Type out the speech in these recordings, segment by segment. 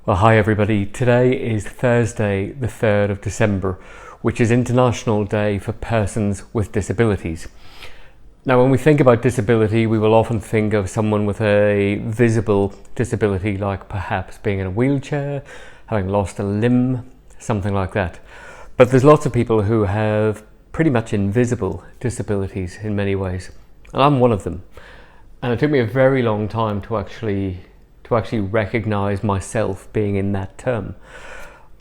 Well, hi everybody. Today is Thursday, the 3rd of December, which is International Day for Persons with Disabilities. Now, when we think about disability, we will often think of someone with a visible disability, like perhaps being in a wheelchair, having lost a limb, something like that. But there's lots of people who have pretty much invisible disabilities in many ways, and I'm one of them. And it took me a very long time to actually recognize myself being in that term.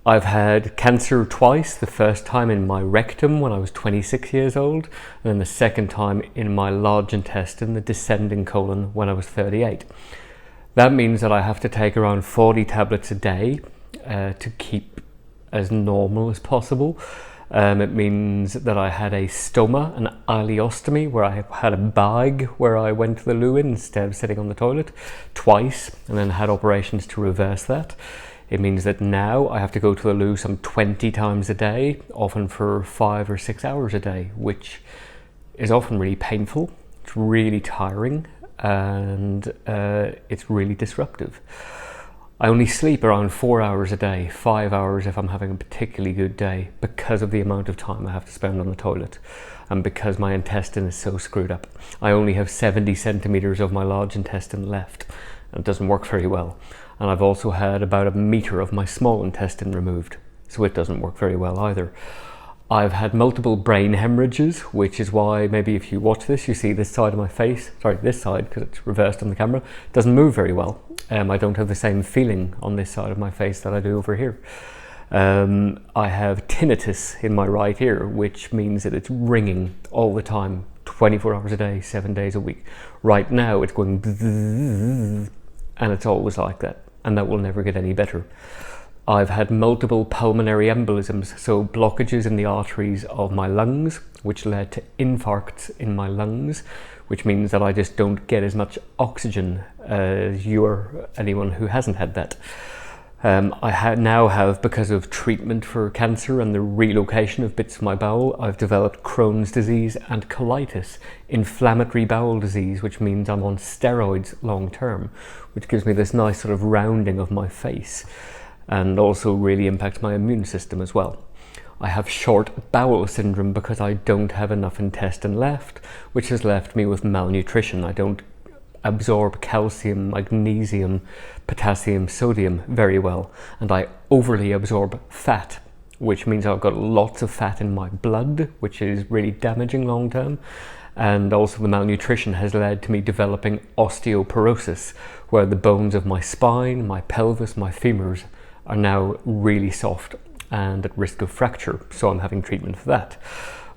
I've had cancer twice, the first time in my rectum when I was 26 years old, and then the second time in my large intestine, the descending colon, when I was 38. That means that I have to take around 40 tablets a day to keep as normal as possible. It means that I had a stoma, an ileostomy, where I had a bag where I went to the loo in instead of sitting on the toilet twice, and then had operations to reverse that. It means that now I have to go to the loo some 20 times a day, often for 5 or 6 hours a day, which is often really painful. It's really tiring, and it's really disruptive. I only sleep around 4 hours a day, 5 hours if I'm having a particularly good day, because of the amount of time I have to spend on the toilet and because my intestine is so screwed up. I only have 70 centimeters of my large intestine left, and it doesn't work very well. And I've also had about a meter of my small intestine removed, so it doesn't work very well either. I've had multiple brain hemorrhages, which is why maybe if you watch this, you see this side of my face, sorry, this side, because it's reversed on the camera, doesn't move very well. I don't have the same feeling on this side of my face that I do over here. I have tinnitus in my right ear, which means that it's ringing all the time, 24 hours a day, 7 days a week. Right now it's going bzzz, and it's always like that, and that will never get any better. I've had multiple pulmonary embolisms, so blockages in the arteries of my lungs, which led to infarcts in my lungs, which means that I just don't get as much oxygen as you or anyone who hasn't had that. I now have, because of treatment for cancer and the relocation of bits of my bowel, I've developed Crohn's disease and colitis, inflammatory bowel disease, which means I'm on steroids long term, which gives me this nice sort of rounding of my face, and also really impacts my immune system as well. I have short bowel syndrome because I don't have enough intestine left, which has left me with malnutrition. I don't absorb calcium, magnesium, potassium, sodium very well, and I overly absorb fat, which means I've got lots of fat in my blood, which is really damaging long term. And also the malnutrition has led to me developing osteoporosis, where the bones of my spine, my pelvis, my femurs are now really soft and at risk of fracture, so I'm having treatment for that.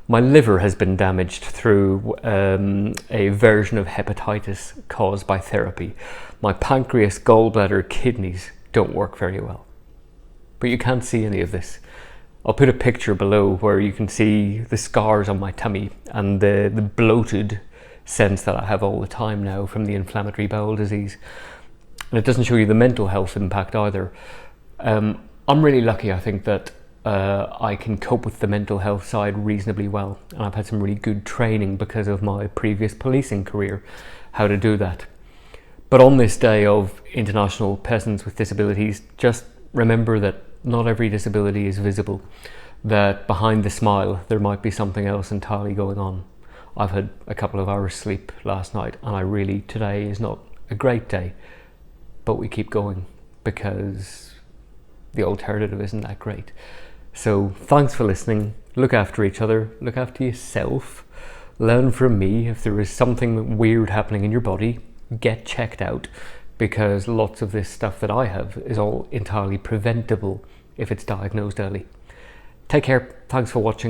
My liver has been damaged through a version of hepatitis caused by therapy. My pancreas, gallbladder, kidneys don't work very well. But you can't see any of this. I'll put a picture below where you can see the scars on my tummy and the bloated sense that I have all the time now from the inflammatory bowel disease. And it doesn't show you the mental health impact either. I'm really lucky, I think, that I can cope with the mental health side reasonably well, and I've had some really good training because of my previous policing career, how to do that. But on this day of International Persons with Disabilities, just remember that not every disability is visible, that behind the smile there might be something else entirely going on. I've had a couple of hours sleep last night, and today is not a great day, but we keep going because the alternative isn't that great. So thanks for listening. Look after each other, look after yourself, learn from me. If there is something weird happening in your body, get checked out, because lots of this stuff that I have is all entirely preventable if it's diagnosed early. Take care, thanks for watching.